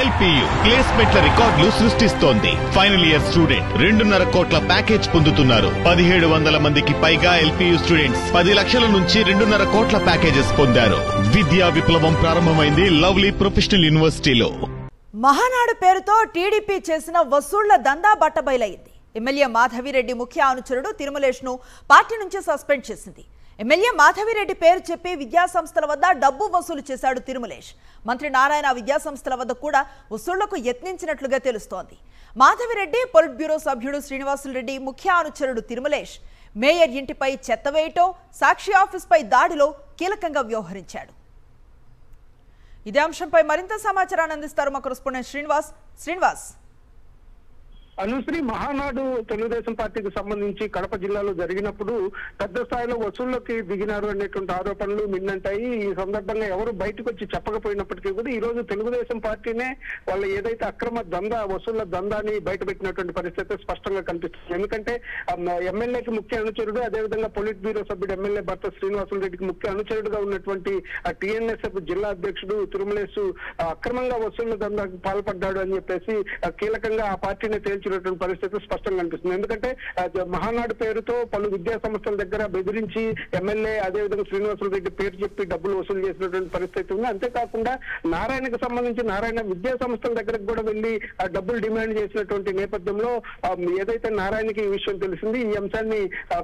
LPU ప్లేస్మెంట్ల రికార్డులు సృష్టిస్తోంది. Final year student 2.5 కోట్ల ప్యాకేజ్ పొందుతున్నారు. 1700 మందికి పైగా ఎల్పీయూ స్టూడెంట్స్ 10 లక్షల నుంచి 2.5 కోట్ల ప్యాకేజెస్ పొందారు. విద్యా విప్లవం ప్రారంభమైంది లవ్లీ ప్రొఫెషనల్ యూనివర్సిటీలో. మహానాడు పేరుతో టీడీపీ చేసిన వసూళ్ల దందా బట్టబయలైంది. ఎమ్మెల్యే మాధవిరెడ్డి ముఖ్య అనుచరుడు తిరుమలేష్ ను పార్టీ నుంచి సస్పెండ్ చేసింది. ఎమ్మెల్యే మాధవిరెడ్డి పేరు చెప్పి విద్యా సంస్థల వద్ద డబ్బు వసూలు చేశాడు తిరుమలేష్. మంత్రి నారాయణ విద్యా సంస్థల వద్ద కూడా వసూళ్లకు యత్నించినట్లుగా తెలుస్తోంది. మాధవిరెడ్డి పొలిట్ బ్యూరో సభ్యుడు శ్రీనివాసులరెడ్డి ముఖ్య అనుచరుడు తిరుమలేష్ మేయర్ ఇంటిపై చెత్త వేయటం, సాక్షి ఆఫీస్పై దాడిలో కీలకంగా వ్యవహరించాడు. ఇదే అంశంపై మరింత సమాచారాన్ని అందిస్తారు మా కరెస్పాండెంట్ శ్రీనివాస్. అనుశ్రీ, మహానాడు తెలుగుదేశం పార్టీకి సంబంధించి కడప జిల్లాలో జరిగినప్పుడు పెద్ద స్థాయిలో వసూళ్లకి దిగినారు అనేటువంటి ఆరోపణలు మిన్నంటాయి. ఈ సందర్భంగా ఎవరు బయటకు వచ్చి చెప్పకపోయినప్పటికీ కూడా ఈ రోజు తెలుగుదేశం పార్టీనే వాళ్ళ ఏదైతే అక్రమ వసూళ్ల దందాని బయటపెట్టినటువంటి పరిస్థితి స్పష్టంగా కనిపిస్తుంది. ఎందుకంటే ఎమ్మెల్యేకి ముఖ్య అనుచరుడు, అదేవిధంగా పొలిట్ బ్యూరో సభ్యుడు ఎమ్మెల్యే భర్త శ్రీనివాసులరెడ్డికి ముఖ్య అనుచరుడుగా ఉన్నటువంటి టీఎన్ఎస్ఎఫ్ జిల్లా అధ్యక్షుడు తిరుమలేష్ అక్రమంగా వసూళ్ల దందాకు పాల్పడ్డాడు అని చెప్పేసి కీలకంగా ఆ పార్టీని పరిస్థితి స్పష్టంగా కనిపిస్తుంది. ఎందుకంటే మహానాడు పేరుతో పలు విద్యా సంస్థల దగ్గర బెదిరించి ఎమ్మెల్యే అదేవిధంగా శ్రీనివాసులరెడ్డి పేరు చెప్పి డబ్బులు వసూలు చేసినటువంటి పరిస్థితి ఉంది. అంతేకాకుండా నారాయణకు సంబంధించి నారాయణ విద్యా సంస్థల దగ్గరకు కూడా వెళ్లి డబ్బులు డిమాండ్ చేసినటువంటి నేపథ్యంలో ఏదైతే నారాయణకి ఈ విషయం తెలిసింది, ఈ అంశాన్ని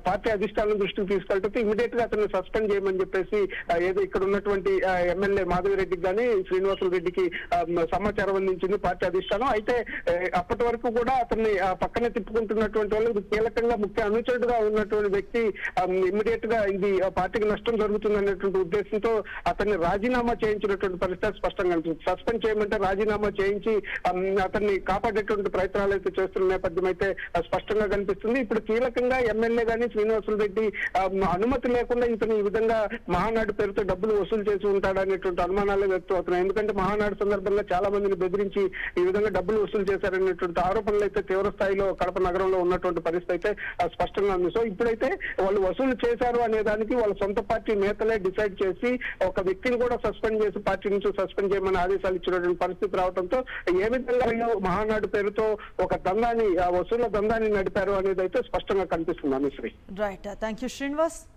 పార్టీ అధిష్టానం దృష్టికి తీసుకెళ్తే ఇమీడియట్ గా అతన్ని సస్పెండ్ చేయమని చెప్పేసి ఏదో ఇక్కడ ఉన్నటువంటి ఎమ్మెల్యే మాధవిరెడ్డికి కానీ శ్రీనివాసులరెడ్డికి సమాచారం అందించింది పార్టీ అధిష్టానం. అయితే అప్పటి వరకు కూడా అతన్ని పక్కనే తిప్పుకుంటున్నటువంటి వాళ్ళు కీలకంగా ముఖ్య అనుచరుడుగా ఉన్నటువంటి వ్యక్తి ఇమ్మీడియట్ గా ఇది పార్టీకి నష్టం జరుగుతుంది అనేటువంటి ఉద్దేశంతో అతన్ని రాజీనామా చేయించినటువంటి పరిస్థితి స్పష్టంగా కనిపిస్తుంది. సస్పెండ్ చేయమంటే రాజీనామా చేయించి అతన్ని కాపాడేటువంటి ప్రయత్నాలు అయితే చేస్తున్న నేపథ్యం అయితే స్పష్టంగా కనిపిస్తుంది. ఇప్పుడు కీలకంగా ఎమ్మెల్యే గానీ శ్రీనివాసులరెడ్డి అనుమతి లేకుండా ఇతను ఈ విధంగా మహానాడు పేరుతో డబ్బులు వసూలు చేసి ఉంటాడనేటువంటి అనుమానాలే వ్యక్తం అవుతున్నాయి. ఎందుకంటే మహానాడు సందర్భంగా చాలా మందిని బెదిరించి ఈ విధంగా డబ్బులు వసూలు చేశారనేటువంటి ఆరోపణలు అయితే తీవ్ర స్థాయిలో కడప నగరంలో ఉన్నటువంటి పరిస్థితి అయితే స్పష్టంగా ఉంది. సో ఇప్పుడైతే వాళ్ళు వసూలు చేశారు అనే దానికి వాళ్ళ సొంత పార్టీ నేతలే డిసైడ్ చేసి ఒక వ్యక్తిని కూడా సస్పెండ్ చేసి పార్టీ నుంచి సస్పెండ్ చేయమని ఆదేశాలు ఇచ్చినటువంటి పరిస్థితి రావడంతో ఏ విధంగా మహానాడు పేరుతో ఒక వసూళ్ల దందాన్ని నడిపారు అనేది అయితే స్పష్టంగా కనిపిస్తుంది. Anusri. Right, thank you Srinivas.